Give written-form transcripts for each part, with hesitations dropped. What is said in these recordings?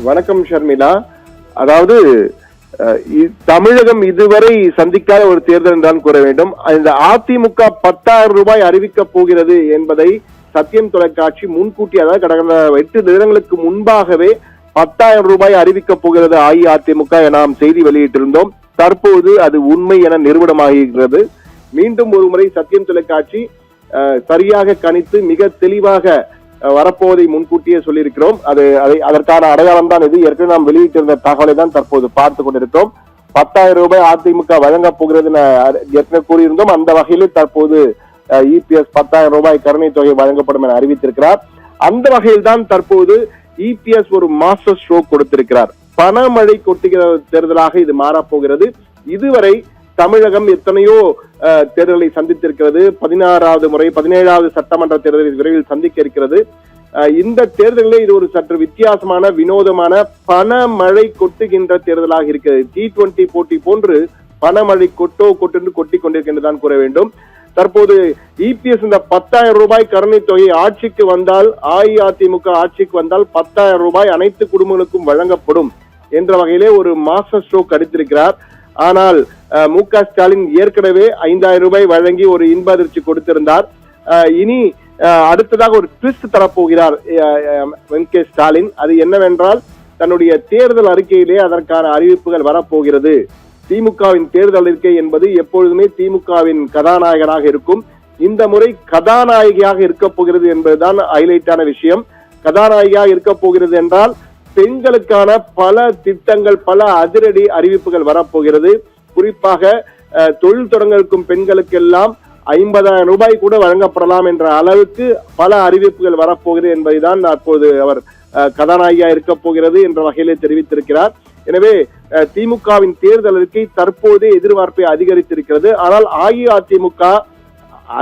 வணக்கம் ஷர்மிளா. அதாவது தமிழகம் இதுவரை சந்திக்காத ஒரு தேர்தல் என்றான் கூற வேண்டும். இந்த அதிமுக 10,000 ரூபாய் அறிவிக்கப் போகிறது என்பதை சத்தியம் தொலைக்காட்சி முன்கூட்டி, அதாவது கடந்த 8 தினங்களுக்கு முன்பாகவே 10,000 ரூபாய் அறிவிக்கப் போகிறது அஇஅதிமுக என நாம் செய்தி வெளியிட்டிருந்தோம். தற்போது அது உண்மை என நிரூபணமாகிறது. மீண்டும் ஒரு முறை சத்தியம் தொலைக்காட்சி சரியாக கணித்து மிக தெளிவாக வரப்போவதை முன்கூட்டியே சொல்லியிருக்கிறோம். அதற்கான அடையாளம் தான் இது. ஏற்கனவே நாம் வெளியிட்டிருந்த தகவலை தான் தற்போது பார்த்து கொண்டிருக்கிறோம். 10,000 ரூபாய் அதிமுக வழங்கப் போகிறது ஏற்கனவே கூறியிருந்தோம். அந்த வகையில் தற்போது இபிஎஸ் 10,000 ரூபாய் கருணை தொகை வழங்கப்படும் என அறிவித்திருக்கிறார். அந்த வகையில் தான் தற்போது இபிஎஸ் ஒரு மாஸ்டர் ஸ்ட்ரோக் கொடுத்திருக்கிறார். பணமழை கொட்டுகிற தேர்தலாக இது மாறப்போகிறது. இதுவரை தமிழகம் எத்தனையோ தேர்தலை சந்தித்திருக்கிறது. 16வது முறை 17வது சட்டமன்ற தேர்தலை விரைவில் சந்திக்க இருக்கிறது. இந்த தேர்தலில் இது ஒரு சற்று வித்தியாசமான வினோதமான பணமழை கொட்டுகின்ற தேர்தலாக இருக்கிறது. T20 போட்டி போன்று பணமழை கொட்டு கொட்டி கொண்டிருக்கின்றதான் கூற வேண்டும். தற்போது இபிஎஸ் இந்த 10,000 ரூபாய் கருணை தொகை ஆட்சிக்கு வந்தால், அஇஅதிமுக ஆட்சிக்கு வந்தால் 10,000 ரூபாய் அனைத்து குடும்பங்களுக்கும் வழங்கப்படும் என்ற வகையிலே ஒரு மாஸ்டர் ஸ்ட்ரோக் அடித்திருக்கிறார். ஆனால் மு.க. ஸ்டாலின் ஏற்கனவே 5,000 ரூபாய் வழங்கி ஒரு இன்ப அதிர்ச்சி கொடுத்திருந்தார். இனி அடுத்ததாக ஒரு ட்விஸ்ட் தரப்போகிறார் எம்.கே. ஸ்டாலின். அது என்னவென்றால், தன்னுடைய தேர்தல் அறிக்கையிலே அதற்கான அறிவிப்புகள் வரப்போகிறது. திமுகவின் தேர்தல் அறிக்கை என்பது எப்பொழுதுமே திமுகவின் கதாநாயகனாக இருக்கும். இந்த முறை கதாநாயகியாக இருக்க போகிறது என்பதுதான் ஹைலைட்டான விஷயம். கதாநாயகியாக இருக்க போகிறது என்றால் பெண்களுக்கான பல திட்டங்கள், பல அதிரடி அறிவிப்புகள் வரப்போகிறது. குறிப்பாக தொழில் தொடங்கும் பெண்களுக்கெல்லாம் 50,000 ரூபாய் கூட வழங்கப்படலாம் என்ற அளவுக்கு பல அறிவிப்புகள் வரப்போகிறது என்பதைதான் அப்போது அவர் கதாநாயகியா இருக்க போகிறது என்ற வகையிலே தெரிவித்திருக்கிறார். எனவே திமுகவின் தேர்தல் அறிக்கை தற்போதே எதிர்பார்ப்பை அதிகரித்திருக்கிறது. ஆனால் அஇஅதிமுக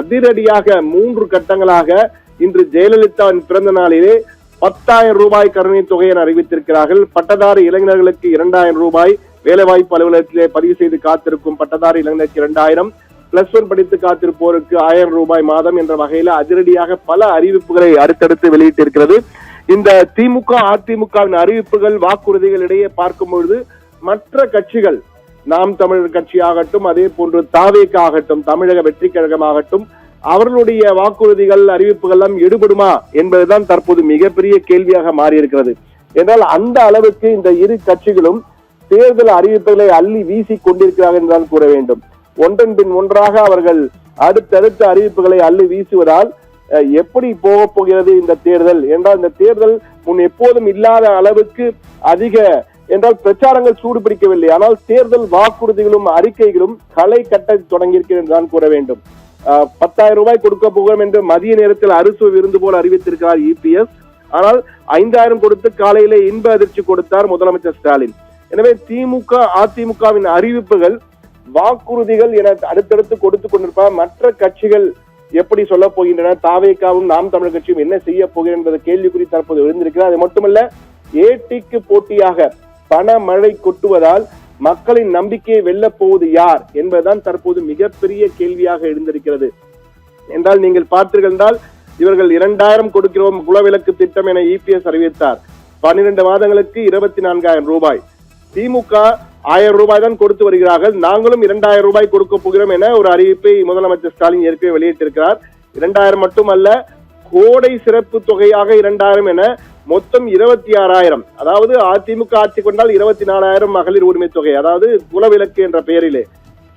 அதிரடியாக 3 கட்டங்களாக இன்று ஜெயலலிதாவின் பிறந்த நாளிலே 10,000 ரூபாய் கருணை தொகை என அறிவித்திருக்கிறார்கள். பட்டதாரி இளைஞர்களுக்கு 2,000 ரூபாய், வேலைவாய்ப்பு அலுவலகத்திலே பதிவு செய்து காத்திருக்கும் பட்டதாரி இளைஞருக்கு 2,000, +1 படித்து காத்திருப்போருக்கு 1,000 ரூபாய் மாதம் என்ற வகையில அதிரடியாக பல அறிவிப்புகளை அடுத்தடுத்து வெளியிட்டிருக்கிறது. இந்த திமுக அதிமுகவின் அறிவிப்புகள், வாக்குறுதிகள் இடையே பார்க்கும் பொழுது மற்ற கட்சிகள், நாம் தமிழர் கட்சி ஆகட்டும், அதே போன்று தாவேக ஆகட்டும், தமிழக வெற்றி கழகம் ஆகட்டும், அவர்களுடைய வாக்குறுதிகள், அறிவிப்புகள் எல்லாம் எடுபடுமா என்பதுதான் தற்போது மிகப்பெரிய கேள்வியாக மாறியிருக்கிறது. என்றால் அந்த அளவுக்கு இந்த இரு கட்சிகளும் தேர்தல் அறிவிப்புகளை அள்ளி வீசி கொண்டிருக்கிறார்கள் என்றால் கூற வேண்டும். ஒன்றன் பின் ஒன்றாக அவர்கள் அடுத்தடுத்த அறிவிப்புகளை அள்ளி வீசுவதால் எப்படி போக போகிறது இந்த தேர்தல் என்றால், இந்த தேர்தல் முன் எப்போதும் இல்லாத அளவுக்கு அதிக என்றால் பிரச்சாரங்கள் சூடு பிடிக்கவில்லை. ஆனால் தேர்தல் வாக்குறுதிகளும் அறிக்கைகளும் களை கட்ட தொடங்கியிருக்கிறது என்றுதான் கூற வேண்டும். 10,000 ரூபாய் கொடுக்க போகிறோம் என்று மதிய நேரத்தில் அறுசுவை விருந்து போல அறிவித்திருக்கிறார் இபிஎஸ். ஆனால் 5,000 கொடுத்து காலையிலே இன்ப அதிர்ச்சி கொடுத்தார் முதலமைச்சர் ஸ்டாலின். எனவே திமுக அதிமுகவின் அறிவிப்புகள், வாக்குறுதிகள் என அடுத்தடுத்து கொடுத்து கொண்டிருப்பார். மற்ற கட்சிகள் எப்படி சொல்ல போகின்றன, தாவேகாவும் நாம் தமிழர் கட்சியும் என்ன செய்ய போகிறேன் என்பது கேள்விக்குறி தற்போது எழுந்திருக்கிறார். அது மட்டுமல்ல, ஏடிக்கு போட்டியாக பணமழை கொட்டுவதால் மக்களின் நம்பிக்கையை வெல்லப் போவது யார் என்பதுதான் தற்போது மிகப்பெரிய கேள்வியாக எழுந்திருக்கிறது. என்றால் நீங்கள் பார்த்தீர்கள் என்றால், இவர்கள் 2,000 கொடுக்கிறோம் குலவிளக்கு திட்டம் என இபிஎஸ் அறிவித்தார். 12 மாதங்களுக்கு 24,000 ரூபாய். திமுக 1,000 ரூபாய் தான் கொடுத்து வருகிறார்கள். நாங்களும் 2,000 ரூபாய் கொடுக்க போகிறோம் என ஒரு அறிவிப்பை முதலமைச்சர் ஸ்டாலின் ஏற்கனவே வெளியிட்டிருக்கிறார். 2,000 மட்டுமல்ல, கோடை சிறப்பு தொகையாக 2,000 என மொத்தம் 26,000. அதாவது அதிமுக ஆட்சி கொண்டால் 24,000 மகளிர் உரிமை தொகை, அதாவது குலவிளக்கு என்ற பெயரிலே.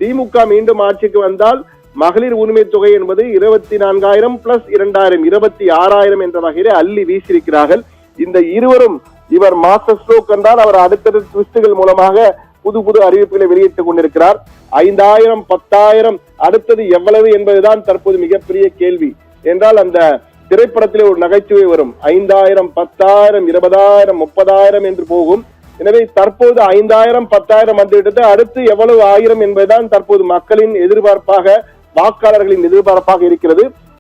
திமுக மீண்டும் ஆட்சிக்கு வந்தால் மகளிர் உரிமை தொகை என்பது 24,000 + 2,000 26,000 என்ற வகையிலே அள்ளி வீசியிருக்கிறார்கள். இந்த இருவரும், இவர் மாஸ்டர் ஸ்ட்ரோக் என்றால் அவர் அடுத்தடுத்த ட்விஸ்டுகள் மூலமாக புது புது அறிவிப்புகளை வெளியிட்டுக் கொண்டிருக்கிறார். 5,000 10,000 அடுத்தது எவ்வளவு என்பதுதான் தற்போது மிகப்பெரிய கேள்வி. என்றால் அந்த திரைப்படத்திலே ஒரு நகைச்சுவை வரும், 5,000 10,000 20,000 30,000 என்று போகும். எனவே தற்போது 5,000 10,000 வந்துவிட்டது. அடுத்து எவ்வளவு 1,000 என்பதுதான் தற்போது மக்களின் எதிர்பார்ப்பாக, வாக்காளர்களின் எதிர்பார்ப்பாக இருக்கிறது.